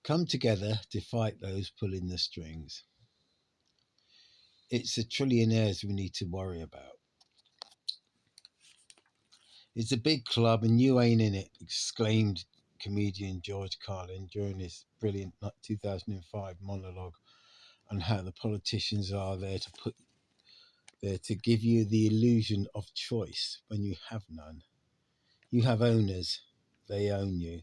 come together to fight those pulling the strings. It's the trillionaires we need to worry about. It's a big club and you ain't in it, exclaimed comedian George Carlin during his brilliant 2005 monologue on how the politicians are there to give you the illusion of choice when you have none. You have owners, they own you.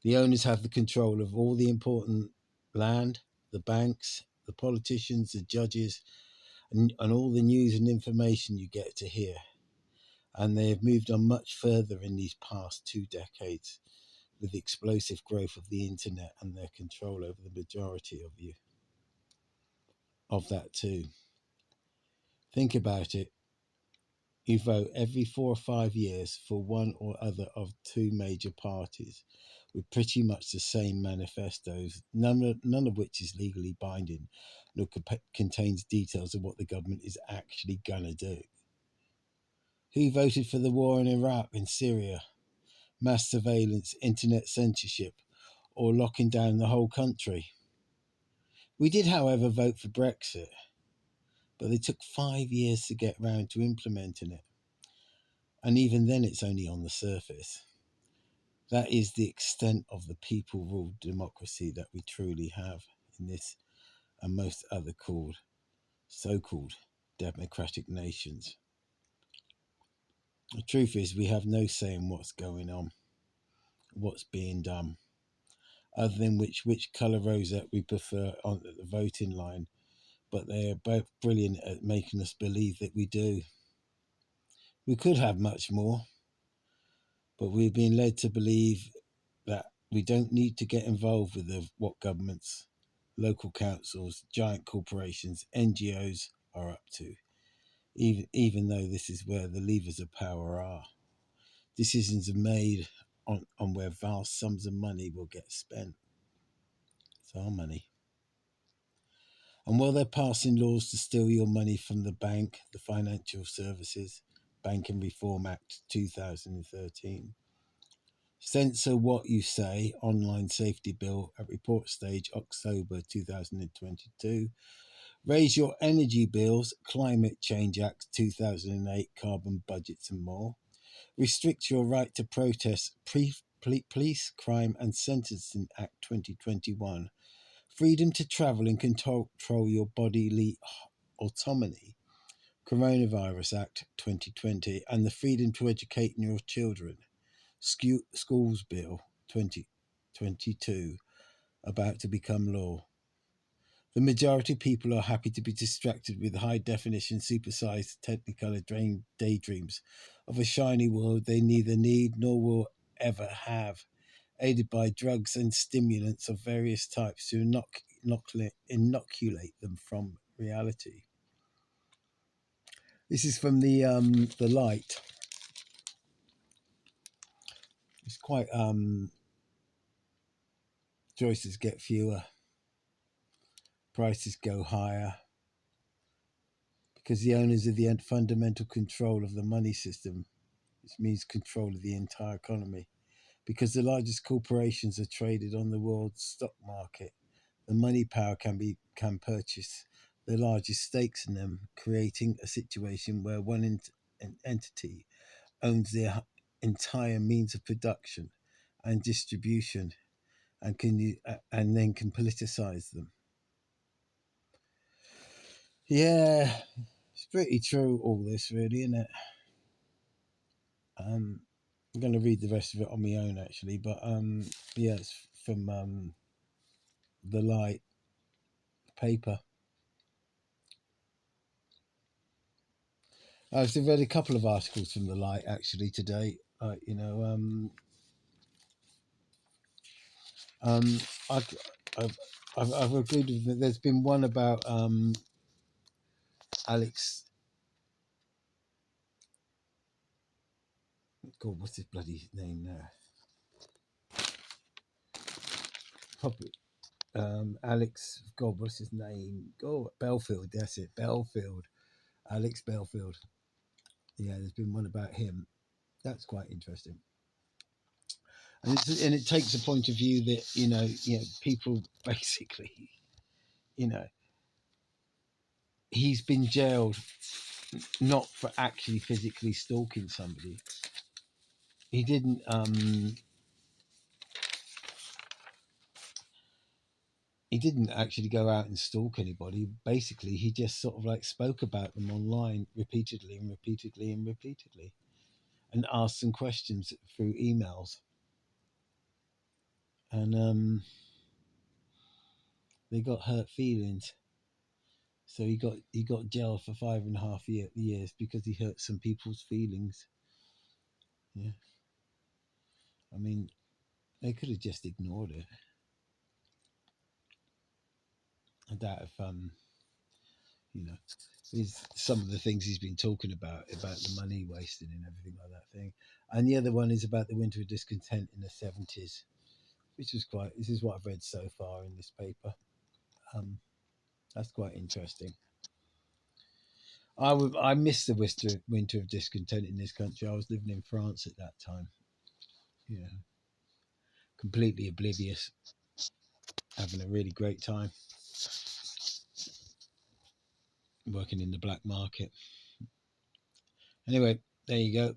The owners have the control of all the important land, the banks, the politicians, the judges, and all the news and information you get to hear. And they have moved on much further in these past 2 decades with the explosive growth of the internet and their control over the majority of you. Of that too. Think about it. You vote every 4 or 5 years for one or other of 2 major parties with pretty much the same manifestos, none of which is legally binding, nor contains details of what the government is actually going to do. Who voted for the war in Iraq and Syria, mass surveillance, internet censorship, or locking down the whole country? We did, however, vote for Brexit, but they took 5 years to get round to implementing it. And even then it's only on the surface. That is the extent of the people-ruled democracy that we truly have in this and most other so-called democratic nations. The truth is we have no say in what's going on, what's being done, other than which colour rosette we prefer on the voting line, but they are both brilliant at making us believe that we do. We could have much more, but we've been led to believe that we don't need to get involved with what governments, local councils, giant corporations, NGOs are up to, even though this is where the levers of power are. Decisions are made on where vast sums of money will get spent. It's our money. And while they're passing laws to steal your money from the bank, the Financial Services Banking Reform Act 2013, Censor What You Say, Online Safety Bill at report stage October 2022. Raise Your Energy Bills, Climate Change Act 2008, Carbon Budgets and more. Restrict Your Right to Protest, Police Crime and Sentencing Act 2021. Freedom to Travel and Control Your Bodily Autonomy, Coronavirus Act 2020. And the Freedom to Educate Your Children, Schools Bill 2022, about to become law. The majority of people are happy to be distracted with high-definition, supersized Technicolor daydreams of a shiny world they neither need nor will ever have, aided by drugs and stimulants of various types to inoculate them from reality. This is from the Light. It's quite choices get fewer, prices go higher, because the owners of the fundamental control of the money system, which means control of the entire economy, because the largest corporations are traded on the world's stock market. The money power can purchase the largest stakes in them, creating a situation where one entity owns their entire means of production and distribution, and then can politicize them. Yeah, it's pretty true, all this, really, isn't it? I'm going to read the rest of it on my own, actually, but yeah, it's from the Light paper. I've read a couple of articles from the Light actually today. I've agreed with it. There's been one about Alex. God, what's his bloody name now? Alex. God, what's his name? Oh, Belfield. That's it, Belfield. Alex Belfield. Yeah, there's been one about him. That's quite interesting. And it takes a point of view that people basically, you know, he's been jailed not for actually physically stalking somebody. He didn't. He didn't actually go out and stalk anybody. Basically, he just sort of like spoke about them online repeatedly and repeatedly and repeatedly, and asked some questions through emails. And they got hurt feelings. So he got jailed for 5.5 years because he hurt some people's feelings. Yeah, I mean, they could have just ignored it. I doubt if you know, is some of the things he's been talking about the money wasting and everything like that thing. And the other one is about the winter of discontent in the 70s, which is quite. This is what I've read so far in this paper. Um, that's quite interesting. I missed the winter of discontent in this country. I was living in France at that time. Yeah, completely oblivious, having a really great time, working in the black market. Anyway, there you go.